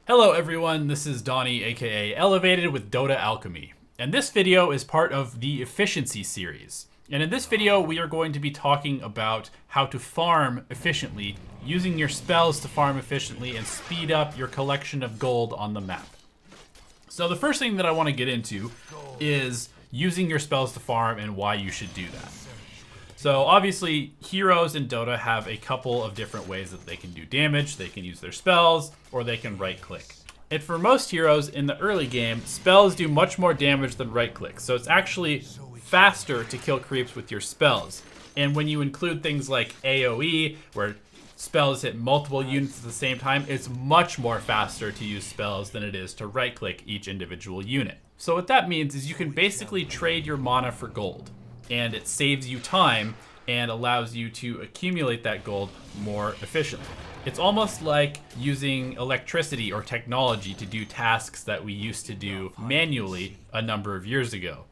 Hello everyone, this is Donnie aka Elevated with Dota Alchemy, and this video is part of the Efficiency series. And in this video we are going to be talking about how to farm efficiently, using your spells to farm efficiently and speed up your collection of gold on the map. So the first thing that I want to get into is using your spells to farm and why you should do that. So obviously, heroes in Dota have a couple of different ways that they can do damage. They can use their spells, or they can right-click. And for most heroes in the early game, spells do much more damage than right-click. So it's actually faster to kill creeps with your spells. And when you include things like AoE, where spells hit multiple units at the same time, it's much more faster to use spells than it is to right-click each individual unit. So what that means is you can basically trade your mana for gold. And it saves you time and allows you to accumulate that gold more efficiently. It's almost like using electricity or technology to do tasks that we used to do manually a number of years ago.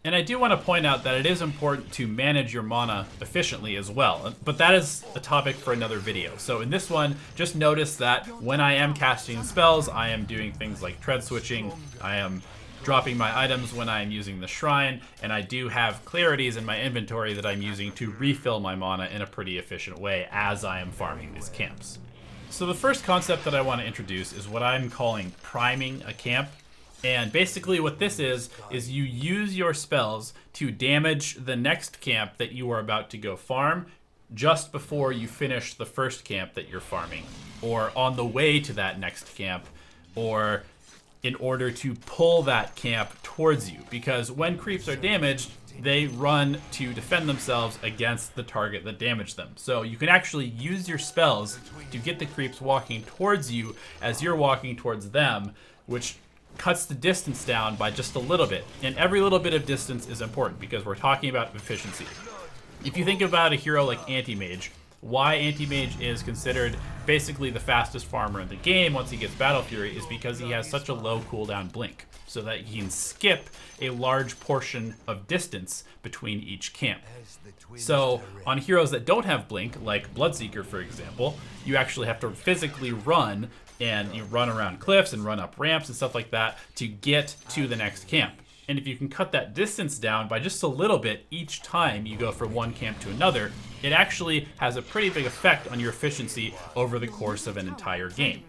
And I do want to point out that it is important to manage your mana efficiently as well, but that is a topic for another video. So in this one, just notice that when I am casting spells, I am doing things like tread switching, I am dropping my items when I'm using the shrine, and I do have clarities in my inventory that I'm using to refill my mana in a pretty efficient way as I am farming these camps. So the first concept that I want to introduce is what I'm calling priming a camp. And basically what this is you use your spells to damage the next camp that you are about to go farm just before you finish the first camp that you're farming, or on the way to that next camp, or in order to pull that camp towards you. Because when creeps are damaged, they run to defend themselves against the target that damaged them. So you can actually use your spells to get the creeps walking towards you as you're walking towards them, which cuts the distance down by just a little bit. And every little bit of distance is important because we're talking about efficiency. If you think about a hero like Anti-Mage, why Anti-Mage is considered basically the fastest farmer in the game once he gets Battle Fury is because he has such a low cooldown blink, so that he can skip a large portion of distance between each camp. So on heroes that don't have blink, like Bloodseeker for example, you actually have to physically run, and you run around cliffs and run up ramps and stuff like that to get to the next camp. And if you can cut that distance down by just a little bit each time you go from one camp to another, it actually has a pretty big effect on your efficiency over the course of an entire game.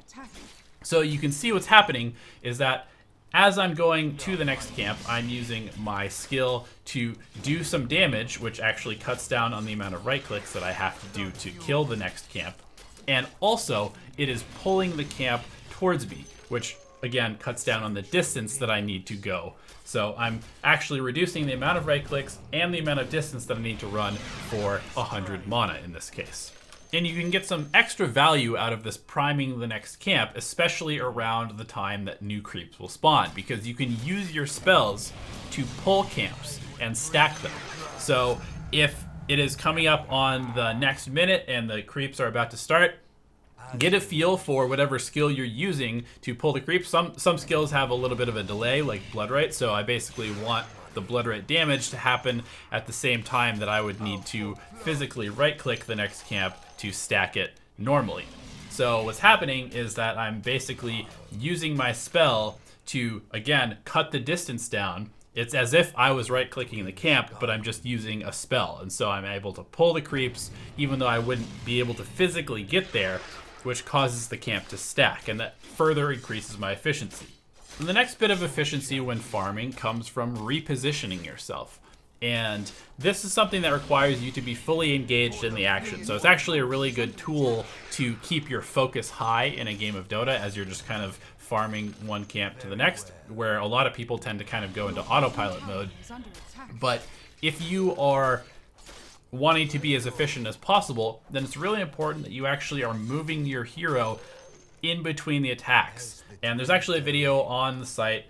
So you can see what's happening is that as I'm going to the next camp, I'm using my skill to do some damage, which actually cuts down on the amount of right clicks that I have to do to kill the next camp. And also, it is pulling the camp towards me, which again cuts down on the distance that I need to go. So I'm actually reducing the amount of right clicks and the amount of distance that I need to run for 100 mana in this case. And you can get some extra value out of this priming the next camp, especially around the time that new creeps will spawn, because you can use your spells to pull camps and stack them. So if it is coming up on the next minute and the creeps are about to start, get a feel for whatever skill you're using to pull the creeps. Some skills have a little bit of a delay, like Bloodright, so I basically want the Bloodright damage to happen at the same time that I would need to physically right-click the next camp to stack it normally. So what's happening is that I'm basically using my spell to, again, cut the distance down. It's as if I was right-clicking the camp, but I'm just using a spell. And so I'm able to pull the creeps, even though I wouldn't be able to physically get there, which causes the camp to stack, and that further increases my efficiency. And the next bit of efficiency when farming comes from repositioning yourself. And this is something that requires you to be fully engaged in the action. So it's actually a really good tool to keep your focus high in a game of Dota as you're just kind of farming one camp to the next, where a lot of people tend to kind of go into autopilot mode. But if you are wanting to be as efficient as possible, then it's really important that you actually are moving your hero in between the attacks. And there's actually a video on the site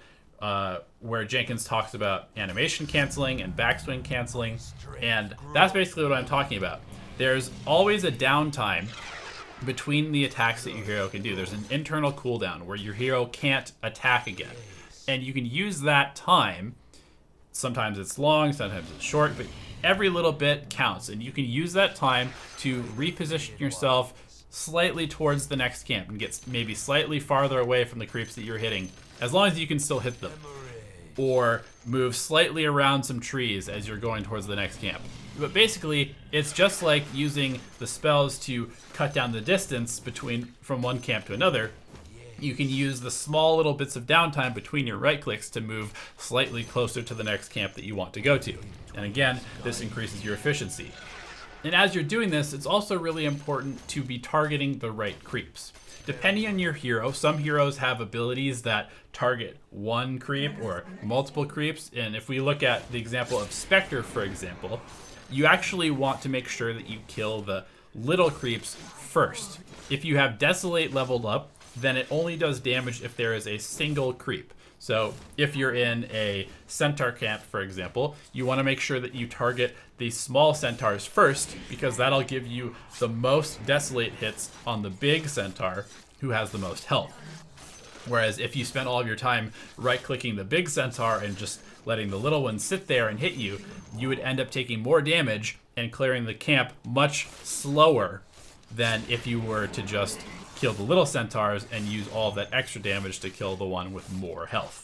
where Jenkins talks about animation canceling and backswing canceling, and that's basically what I'm talking about. There's always a downtime between the attacks that your hero can do. There's an internal cooldown where your hero can't attack again, and you can use that time. Sometimes it's long, sometimes it's short, but every little bit counts, and you can use that time to reposition yourself, slightly towards the next camp and get maybe slightly farther away from the creeps that you're hitting, as long as you can still hit them. Or move slightly around some trees as you're going towards the next camp. But basically, it's just like using the spells to cut down the distance from one camp to another. You can use the small little bits of downtime between your right clicks to move slightly closer to the next camp that you want to go to. And again, this increases your efficiency. And as you're doing this, it's also really important to be targeting the right creeps. Depending on your hero, some heroes have abilities that target one creep or multiple creeps. And if we look at the example of Spectre, for example, you actually want to make sure that you kill the little creeps first. If you have Desolate leveled up, then it only does damage if there is a single creep. So if you're in a centaur camp, for example, you want to make sure that you target the small centaurs first, because that'll give you the most Desolate hits on the big centaur who has the most health. Whereas if you spend all of your time right-clicking the big centaur and just letting the little ones sit there and hit you, you would end up taking more damage and clearing the camp much slower than if you were to just kill the little centaurs and use all of that extra damage to kill the one with more health.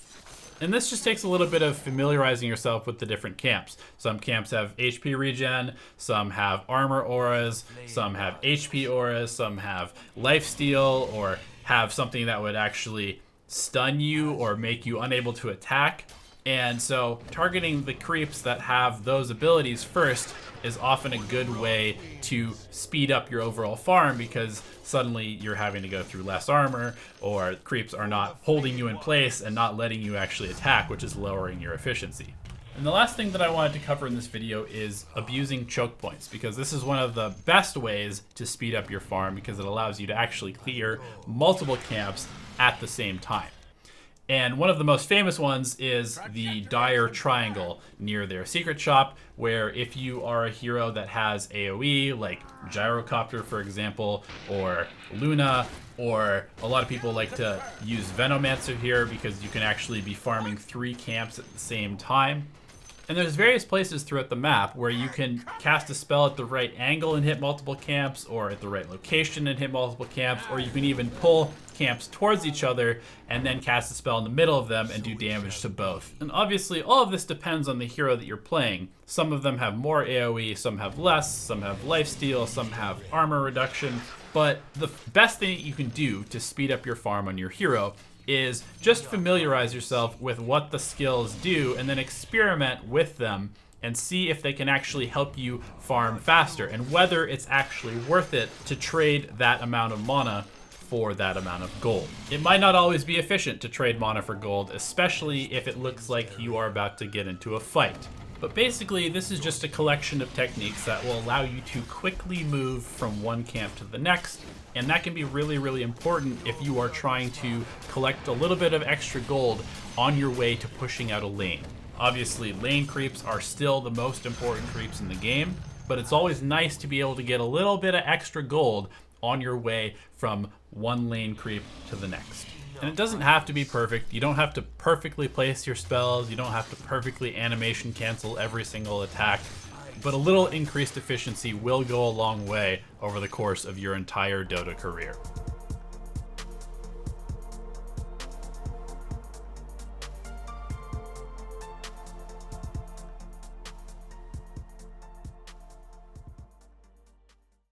And this just takes a little bit of familiarizing yourself with the different camps. Some camps have HP regen, some have armor auras, some have HP auras, some have lifesteal, or have something that would actually stun you or make you unable to attack. And so targeting the creeps that have those abilities first is often a good way to speed up your overall farm, because suddenly you're having to go through less armor, or creeps are not holding you in place and not letting you actually attack, which is lowering your efficiency. And the last thing that I wanted to cover in this video is abusing choke points, because this is one of the best ways to speed up your farm, because it allows you to actually clear multiple camps at the same time. And one of the most famous ones is the Dire Triangle near their secret shop, where if you are a hero that has AoE, like Gyrocopter, for example, or Luna, or a lot of people like to use Venomancer here because you can actually be farming 3 camps at the same time. And there's various places throughout the map where you can cast a spell at the right angle and hit multiple camps, or at the right location and hit multiple camps, or you can even pull camps towards each other and then cast a spell in the middle of them and do damage to both. And obviously all of this depends on the hero that you're playing. Some of them have more AoE, some have less, some have lifesteal, some have armor reduction. But the best thing that you can do to speed up your farm on your hero is just familiarize yourself with what the skills do and then experiment with them and see if they can actually help you farm faster, and whether it's actually worth it to trade that amount of mana for that amount of gold. It might not always be efficient to trade mana for gold, especially if it looks like you are about to get into a fight. But basically, this is just a collection of techniques that will allow you to quickly move from one camp to the next, and that can be really, really important if you are trying to collect a little bit of extra gold on your way to pushing out a lane. Obviously, lane creeps are still the most important creeps in the game, but it's always nice to be able to get a little bit of extra gold on your way from one lane creep to the next. And it doesn't have to be perfect. You don't have to perfectly place your spells. You don't have to perfectly animation cancel every single attack. But a little increased efficiency will go a long way over the course of your entire Dota career.